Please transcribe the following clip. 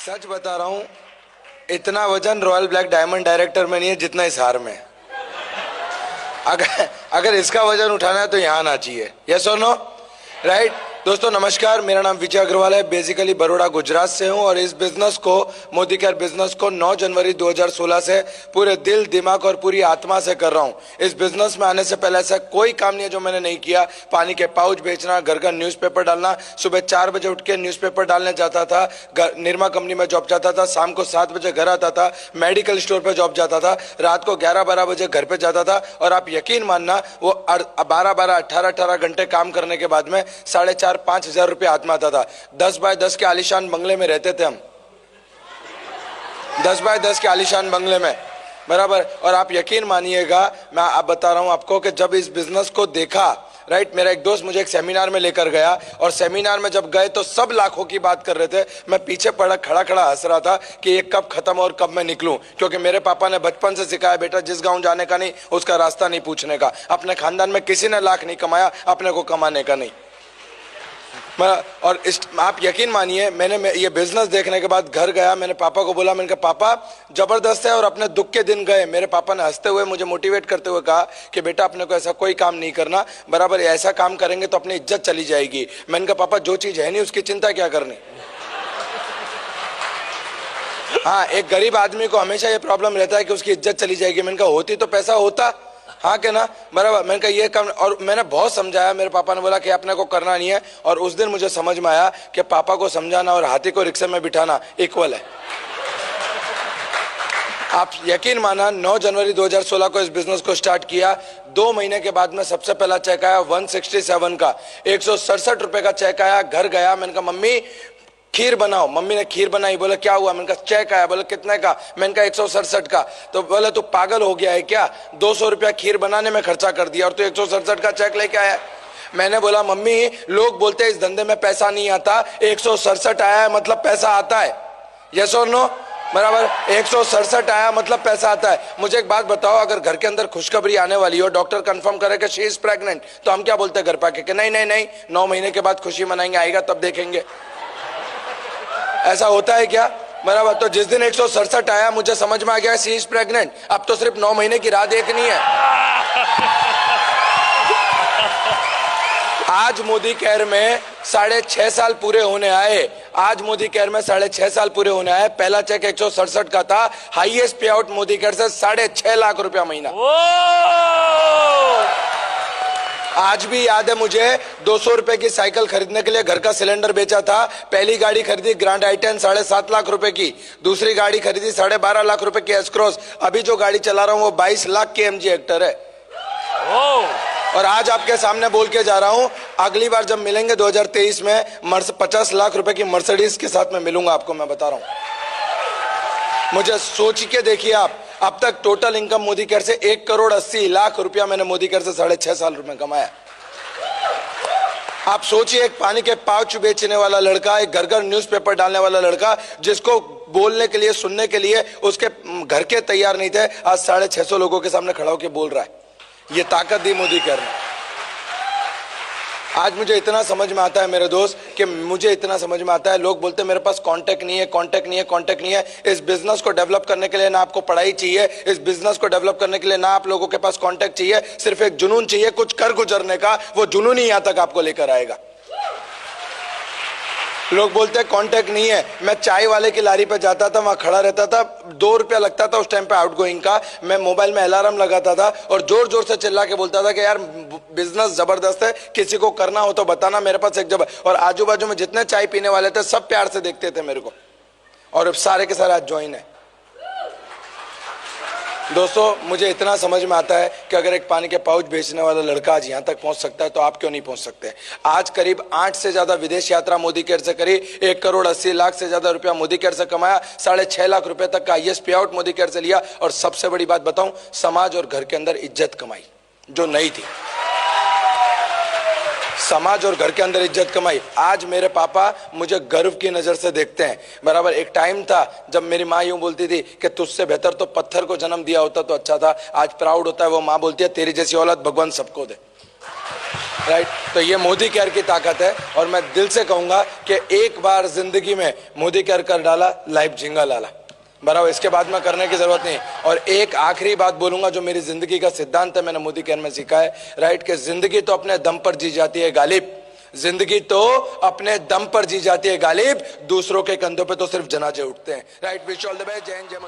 सच बता रहा हूं, इतना वजन रॉयल ब्लैक डायमंड डायरेक्टर में नहीं है जितना इस हार में। अगर अगर इसका वजन उठाना है तो यहाँ आना चाहिए। यस और नो? राइट। दोस्तों नमस्कार, मेरा नाम विजय अग्रवाल है। बेसिकली बड़ौदा गुजरात से हूं और इस बिजनेस को, मोदी केयर बिजनेस को 9 जनवरी 2016 से पूरे दिल, दिमाग और पूरी आत्मा से कर रहा हूं। इस बिजनेस में आने से पहले ऐसा कोई काम नहीं है जो मैंने नहीं किया। पानी के पाउच बेचना, घर का न्यूज़पेपर डालना, सुबह 4 बजे उठ के न्यूज़पेपर डालने जाता था, निरमा कंपनी में जॉब जाता था, शाम को 7 बजे घर आता था, मेडिकल स्टोर पर जॉब जाता था, रात को 11-12 बजे घर पे जाता था। और आप यकीन मानना, वो 12-12, 18-18 घंटे काम करने के बाद में 4,500-5 हजार रुपये हाथ में आता था। 10 बाय 10 के आलीशान बंगले में रहते थे हम, 10 बाय 10 के आलीशान बंगले में, बराबर। और आप यकीन मानिएगा, मैं आप बता रहा हूं आपको कि जब इस बिजनेस को देखा, राइट, मेरा एक दोस्त मुझे एक सेमिनार में लेकर गया और सेमिनार में जब गए तो सब लाखों की बात कर रहे थे। मैं पीछे पड़ा खड़ा खड़ा हंस रहा था कि ये कब खत्म और कब मैं निकलूं, क्योंकि मेरे पापा ने बचपन से सिखाया, बेटा जिस गांव जाने का नहीं उसका रास्ता नहीं पूछने का। अपने खानदान में किसी ने लाख नहीं कमाया, अपने को कमाने का नहीं। और आप यकीन मानिए, मैंने ये बिजनेस देखने के बाद घर गया, मैंने पापा को बोला, मैंने कहा पापा जबरदस्त है। और अपने दुख के दिन गए, मेरे पापा ने हंसते हुए मुझे मोटिवेट करते हुए कहा कि बेटा अपने को ऐसा कोई काम नहीं करना, बराबर, ऐसा काम करेंगे तो अपनी इज्जत चली जाएगी। मैंने कहा पापा जो चीज है नहीं उसकी चिंता क्या करनी। हाँ, एक गरीब आदमी को हमेशा ये प्रॉब्लम रहता है कि उसकी इज्जत चली जाएगी। मैंने कहा होती तो पैसा होता, हाँ क्या ना, बराबर। मैंने कहा ये काम, और मैंने बहुत समझाया, मेरे पापा ने बोला कि अपने को करना नहीं है। और उस दिन मुझे समझ में आया कि पापा को समझाना और हाथी को रिक्शे में बिठाना इक्वल है। आप यकीन माना, 9 जनवरी 2016 को इस बिजनेस को स्टार्ट किया। 2 महीने के बाद में सबसे पहला चेक आया 167 का, 167 रुपए का चेक आया। घर गया, मैंने कहा मम्मी खीर बनाओ। मम्मी ने खीर बनाई। बोले क्या हुआ? मैंने कहा चेक आया। बोले कितने का? मैंने कहा 167 का। तो बोले तू पागल हो गया है क्या? 200 रुपया खीर बनाने में खर्चा कर दिया और तू 167 का चेक लेके आया। मैंने बोला मम्मी लोग बोलते हैं इस धंधे में पैसा नहीं आता, 167 आया है मतलब पैसा आता है। यस और नो? बराबर, 167 आया मतलब पैसा आता है। मुझे एक बात बताओ, अगर घर के अंदर खुशखबरी आने वाली हो, डॉक्टर कंफर्म करे कि शी इज प्रेग्नेंट, तो हम क्या बोलते हैं घर पाके कि नहीं नहीं नहीं, 9 महीने के बाद खुशी मनाएंगे, आएगा तब देखेंगे। ऐसा होता है क्या? बराबर। तो जिस दिन 167 आया मुझे समझ में आ गया सी इज प्रेग्नेंट, अब तो सिर्फ 9 महीने की राह देखनी है। आज मोदी केयर में 6.5 साल पूरे होने आए। आज मोदी केयर में 6.5 साल पूरे होने आए। पहला चेक 167 का था, हाईएस्ट पे आउट मोदी केयर से 6.5 लाख रुपया महीना। आज भी याद है मुझे, 200 रुपए की साइकिल खरीदने के लिए घर का सिलेंडर बेचा था। पहली गाड़ी खरीदी ग्रैंड आई-10 7.5 लाख रुपए की, दूसरी गाड़ी खरीदी 12.5 लाख रुपए की एस क्रॉस। अभी जो गाड़ी चला रहा हूं वो 22 लाख की एमजी हेक्टर है। और आज आपके सामने बोल के जा रहा हूं, अगली बार जब मिलेंगे 2023 में 50 लाख रुपए की मर्सिडीज के साथ में मिलूंगा आपको, मैं बता रहा हूं। मुझे सोच के देखिए आप, अब तक टोटल इनकम मोदी केयर से 1,80,00,000 रुपया मैंने मोदी केयर से 6.5 साल में कमाया। आप सोचिए, एक पानी के पाउच बेचने वाला लड़का, एक घर घर न्यूज़पेपर डालने वाला लड़का, जिसको बोलने के लिए, सुनने के लिए उसके घर के तैयार नहीं थे, आज 650 लोगों के सामने खड़ा होकर बोल रहा है। ये ताकत दी मोदी केयर ने। आज मुझे इतना समझ में आता है मेरे दोस्त, कि मुझे इतना समझ में आता है, लोग बोलते हैं मेरे पास कांटेक्ट नहीं है, कांटेक्ट नहीं है, कांटेक्ट नहीं है। इस बिजनेस को डेवलप करने के लिए ना आपको पढ़ाई चाहिए, इस बिजनेस को डेवलप करने के लिए ना आप लोगों के पास कांटेक्ट चाहिए, सिर्फ एक जुनून चाहिए कुछ कर गुजरने का। वो जुनून ही यहां तक आपको लेकर आएगा। लोग बोलते हैं कांटेक्ट नहीं है। मैं चाय वाले की लारी पे जाता था, वहां खड़ा रहता था, 2 रुपया लगता था उस टाइम पे आउटगोइंग का। मैं मोबाइल में अलार्म लगाता था और जोर जोर से चिल्ला के बोलता था कि यार बिजनेस जबरदस्त है, किसी को करना हो तो बताना, मेरे पास एक जब। और आजू बाजू में जितने चाय पीने वाले थे सब प्यार से देखते थे मेरे को, और अब सारे के सारे आज ज्वाइन है। दोस्तों मुझे इतना समझ में आता है कि अगर एक पानी के पाउच बेचने वाला लड़का आज यहाँ तक पहुँच सकता है तो आप क्यों नहीं पहुँच सकते। आज करीब 8 से ज्यादा विदेश यात्रा मोदी केयर से करी, 1,80,00,000 से ज्यादा रुपया मोदी केयर से कमाया, 6.5 लाख रुपए तक का हाईएस्ट पे आउट मोदी केयर से लिया। और सबसे बड़ी बात बताऊं, समाज और घर के अंदर इज्जत कमाई जो नहीं थी। समाज और घर के अंदर इज्जत कमाई। आज मेरे पापा मुझे गर्व की नजर से देखते हैं, बराबर। एक टाइम था जब मेरी माँ यूं बोलती थी कि तुझसे बेहतर तो पत्थर को जन्म दिया होता तो अच्छा था। आज प्राउड होता है, वो माँ बोलती है तेरी जैसी औलाद भगवान सबको दे। राइट। तो ये मोदी केयर की ताकत है और मैं दिल से कहूंगा कि एक बार जिंदगी में मोदी केयर कर डाला, लाइफ झिंगा लाला, बराबर। इसके बाद में करने की जरूरत नहीं। और एक आखिरी बात बोलूंगा जो मेरी जिंदगी का सिद्धांत है, मैंने मोदी केयर में सीखा है, राइट, कि जिंदगी तो अपने दम पर जी जाती है गालिब, जिंदगी तो अपने दम पर जी जाती है गालिब, दूसरों के कंधों पे तो सिर्फ जनाजे उठते हैं, right. Wish all the best. जय हिंद, जय